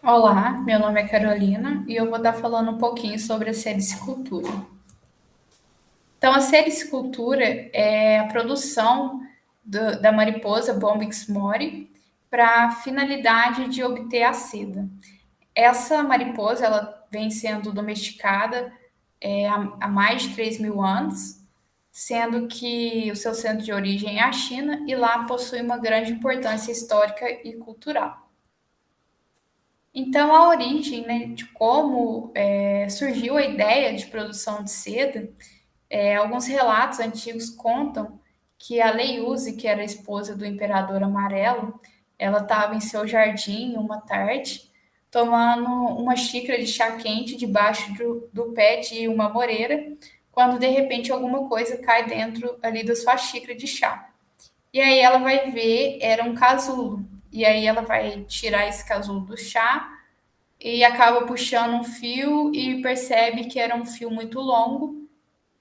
Olá, meu nome é Carolina e eu vou estar falando um pouquinho sobre a sericicultura. Então, a sericicultura é a produção da mariposa Bombyx mori para a finalidade de obter a seda. Essa mariposa ela vem sendo domesticada há mais de 3.000 anos, sendo que o seu centro de origem é a China e lá possui uma grande importância histórica e cultural. Então, a origem, né, de como surgiu a ideia de produção de seda, alguns relatos antigos contam que a Leiuse, que era a esposa do imperador Amarelo, ela estava em seu jardim uma tarde, tomando uma xícara de chá quente debaixo do pé de uma moreira, quando de repente alguma coisa cai dentro ali da sua xícara de chá. E aí ela vai ver, era um casulo. E aí ela vai tirar esse casulo do chá e acaba puxando um fio e percebe que era um fio muito longo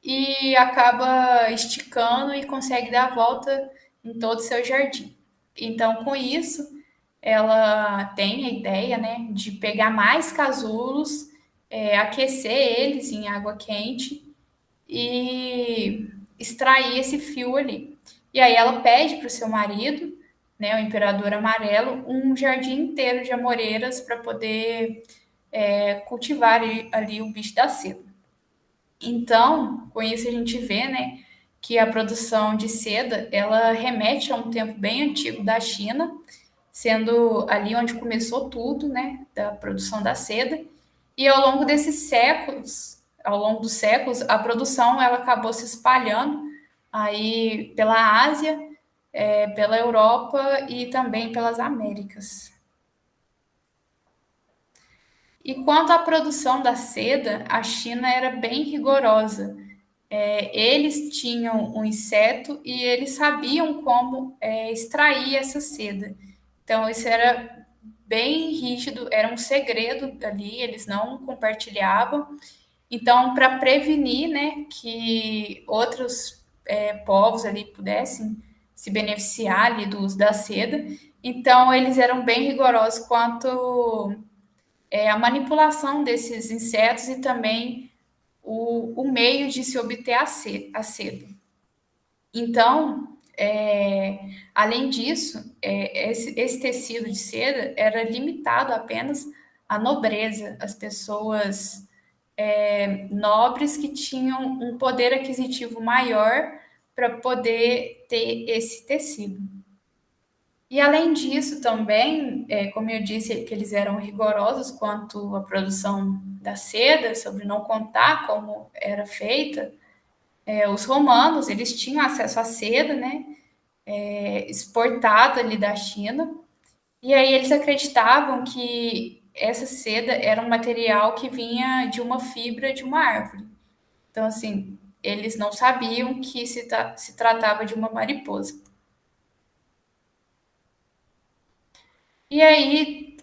e acaba esticando e consegue dar a volta em todo o seu jardim. Então, com isso, ela tem a ideia, né, de pegar mais casulos, aquecer eles em água quente e extrair esse fio ali. E aí ela pede para o seu marido, né, o imperador amarelo, um jardim inteiro de amoreiras para poder cultivar ali o bicho da seda. Então, com isso a gente vê, né, que a produção de seda, ela remete a um tempo bem antigo da China, sendo ali onde começou tudo, né, da produção da seda. E ao longo desses séculos, ao longo dos séculos, a produção ela acabou se espalhando aí pela Ásia, pela Europa e também pelas Américas. E quanto à produção da seda, a China era bem rigorosa. Eles tinham um inseto e eles sabiam como extrair essa seda. Então, isso era bem rígido, era um segredo ali, eles não compartilhavam. Então, para prevenir, né, que outros povos ali pudessem se beneficiar ali do uso da seda, então eles eram bem rigorosos quanto a manipulação desses insetos e também o meio de se obter a seda. Então, além disso, esse tecido de seda era limitado apenas à nobreza, às pessoas nobres que tinham um poder aquisitivo maior para poder ter esse tecido. E além disso, também, como eu disse, que eles eram rigorosos quanto à produção da seda, sobre não contar como era feita, os romanos eles tinham acesso à seda, né, exportada ali da China, e aí eles acreditavam que essa seda era um material que vinha de uma fibra de uma árvore. Então, assim, eles não sabiam que se tratava de uma mariposa. E aí,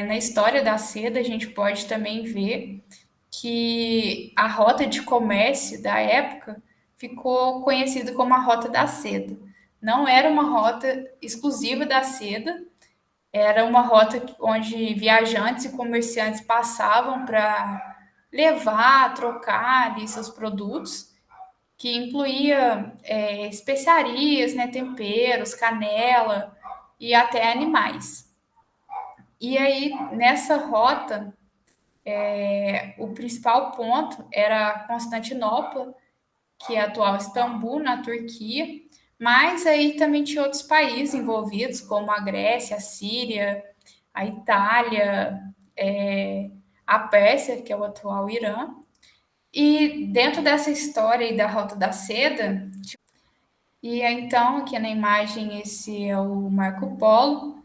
na história da seda, a gente pode também ver que a rota de comércio da época ficou conhecida como a Rota da Seda. Não era uma rota exclusiva da seda, era uma rota onde viajantes e comerciantes passavam para levar, trocar ali seus produtos, que incluía especiarias, né, temperos, canela e até animais. E aí, nessa rota, o principal ponto era Constantinopla, que é a atual Istambul, na Turquia, mas aí também tinha outros países envolvidos, como a Grécia, a Síria, a Itália, a Pérsia, que é o atual Irã. E dentro dessa história aí da Rota da Seda, e então aqui na imagem esse é o Marco Polo,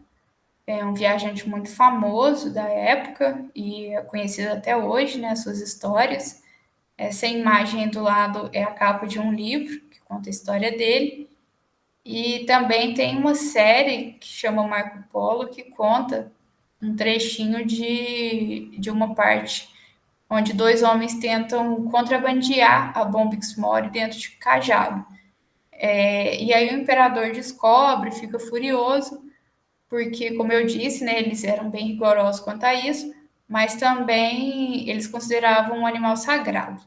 é um viajante muito famoso da época e é conhecido até hoje, né, suas histórias. Essa imagem do lado é a capa de um livro que conta a história dele. E também tem uma série que chama Marco Polo, que conta um trechinho de uma parte onde dois homens tentam contrabandear a Bombix Mori dentro de cajado. E aí o imperador descobre, fica furioso, porque, como eu disse, né, eles eram bem rigorosos quanto a isso, mas também eles consideravam um animal sagrado.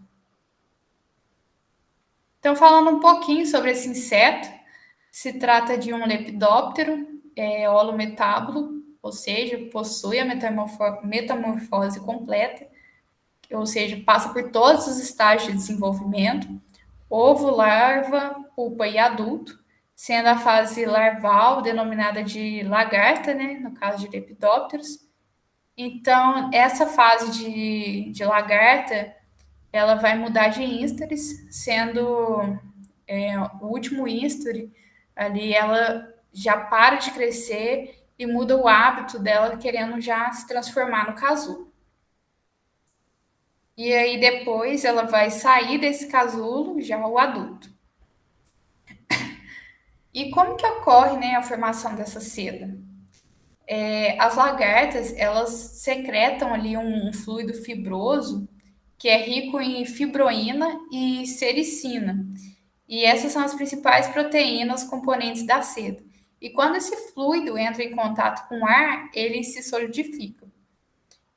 Então, falando um pouquinho sobre esse inseto, se trata de um lepidóptero, holometábulo, ou seja, possui a metamorfose completa, ou seja, passa por todos os estágios de desenvolvimento, ovo, larva, pupa e adulto, sendo a fase larval denominada de lagarta, né, no caso de lepidópteros. Então, essa fase de lagarta, ela vai mudar de instares, sendo o último instare ali, ela já para de crescer e muda o hábito dela, querendo já se transformar no casulo. E aí depois ela vai sair desse casulo já o adulto. E como que ocorre, né, a formação dessa seda? As lagartas, elas secretam ali um fluido fibroso que é rico em fibroína e sericina. E essas são as principais proteínas componentes da seda. E quando esse fluido entra em contato com o ar, ele se solidifica.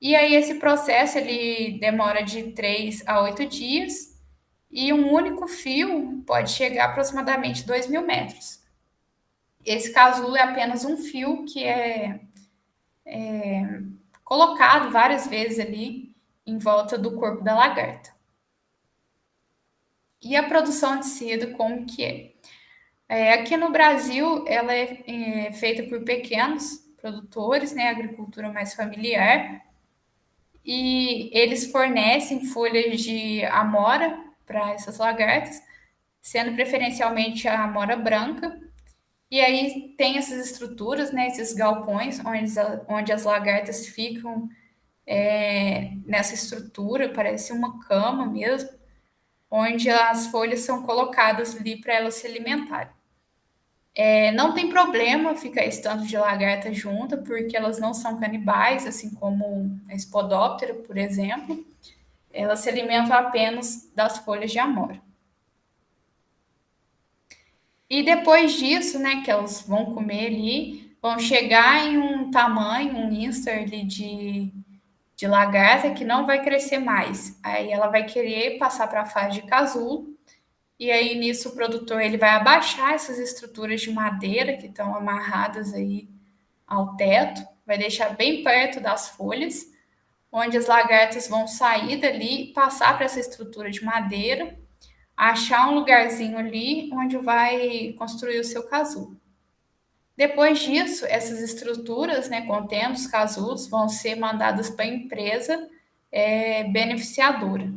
E aí esse processo ele demora de 3 a 8 dias e um único fio pode chegar a aproximadamente 2.000 metros. Esse casulo é apenas um fio que é colocado várias vezes ali em volta do corpo da lagarta. E a produção de seda, como que é? Aqui no Brasil, ela é feita por pequenos produtores, né, agricultura mais familiar, e eles fornecem folhas de amora para essas lagartas, sendo preferencialmente a amora branca. E aí tem essas estruturas, né, esses galpões, onde as lagartas ficam nessa estrutura, parece uma cama mesmo, onde as folhas são colocadas ali para elas se alimentarem. Não tem problema ficar esse tanto de lagarta junta, porque elas não são canibais, assim como a Spodoptera, por exemplo. Elas se alimentam apenas das folhas de amora. E depois disso, né, que elas vão comer ali, vão chegar em um tamanho, um instar ali de lagarta que não vai crescer mais. Aí ela vai querer passar para a fase de casulo. E aí nisso o produtor ele vai abaixar essas estruturas de madeira que estão amarradas aí ao teto, vai deixar bem perto das folhas, onde as lagartas vão sair dali, passar para essa estrutura de madeira, achar um lugarzinho ali onde vai construir o seu casulo. Depois disso, essas estruturas, né, contendo os casulos, vão ser mandadas para a empresa beneficiadora.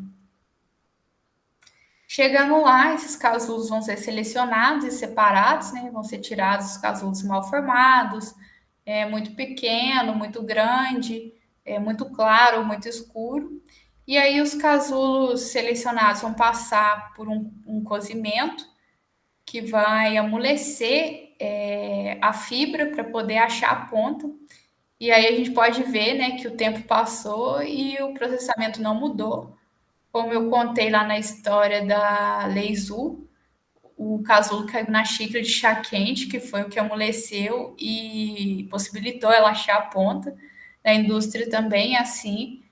Chegando lá, esses casulos vão ser selecionados e separados, né? Vão ser tirados os casulos mal formados, muito pequeno, muito grande, muito claro, muito escuro. E aí os casulos selecionados vão passar por um cozimento que vai amolecer a fibra para poder achar a ponta. E aí a gente pode ver, né, que o tempo passou e o processamento não mudou. Como eu contei lá na história da Leizu, o casulo caiu na xícara de chá quente, que foi o que amoleceu e possibilitou ela achar a ponta. Na indústria também é assim,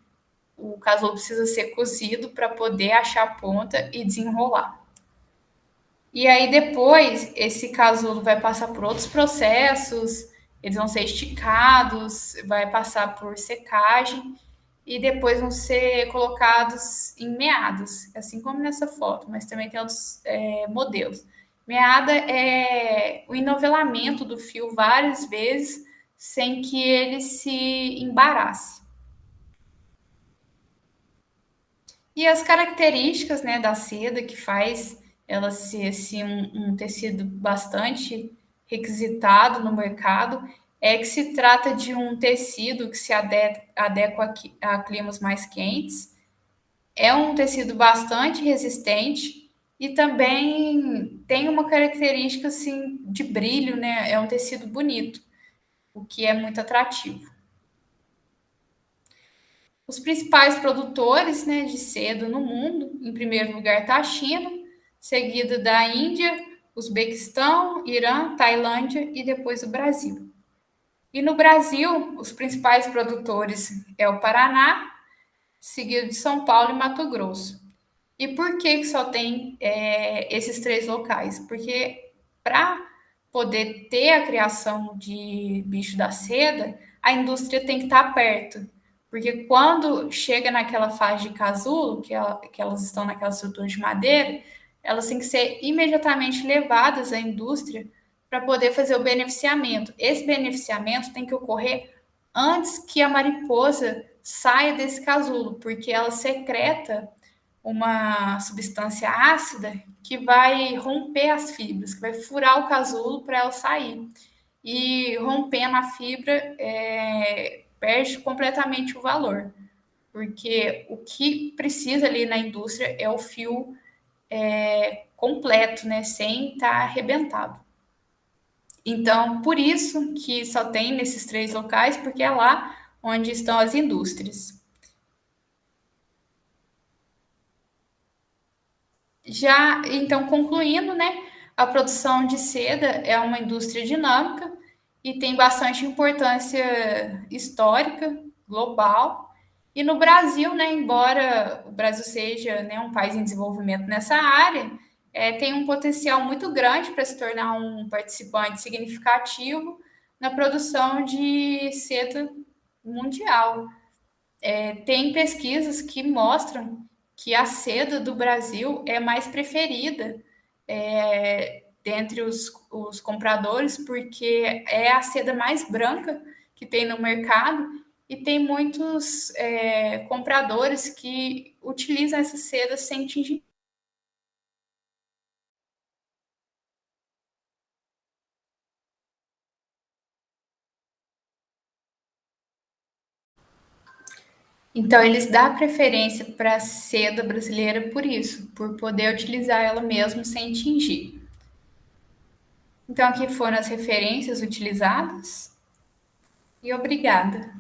o casulo precisa ser cozido para poder achar a ponta e desenrolar. E aí depois esse casulo vai passar por outros processos, eles vão ser esticados, vai passar por secagem e depois vão ser colocados em meadas, assim como nessa foto, mas também tem outros modelos. Meada é o enovelamento do fio várias vezes sem que ele se embarace. E as características, né, da seda que faz ela ser assim, um tecido bastante requisitado no mercado é que se trata de um tecido que se adequa a climas mais quentes, é um tecido bastante resistente e também tem uma característica assim de brilho, né? É um tecido bonito, o que é muito atrativo. Os principais produtores, né, de seda no mundo, em primeiro lugar está a China, seguido da Índia, Uzbequistão, Irã, Tailândia e depois o Brasil. E no Brasil, os principais produtores é o Paraná, seguido de São Paulo e Mato Grosso. E por que só tem esses três locais? Porque para poder ter a criação de bicho da seda, a indústria tem que estar perto. Porque quando chega naquela fase de casulo, que elas estão naquela estrutura de madeira, elas têm que ser imediatamente levadas à indústria para poder fazer o beneficiamento. Esse beneficiamento tem que ocorrer antes que a mariposa saia desse casulo, porque ela secreta uma substância ácida que vai romper as fibras, que vai furar o casulo para ela sair. E rompendo a fibra, perde completamente o valor, porque o que precisa ali na indústria é o fio completo, né, sem estar arrebentado. Então, por isso que só tem nesses três locais, porque é lá onde estão as indústrias. Já, então, concluindo, né, a produção de seda é uma indústria dinâmica e tem bastante importância histórica, global. E no Brasil, né, embora o Brasil seja, né, um país em desenvolvimento nessa área, tem um potencial muito grande para se tornar um participante significativo na produção de seda mundial. Tem pesquisas que mostram que a seda do Brasil é mais preferida dentre os compradores, porque é a seda mais branca que tem no mercado e tem muitos compradores que utilizam essa seda sem tingir. Então, eles dão preferência para a seda brasileira por isso, por poder utilizar ela mesmo sem tingir. Então, aqui foram as referências utilizadas e obrigada.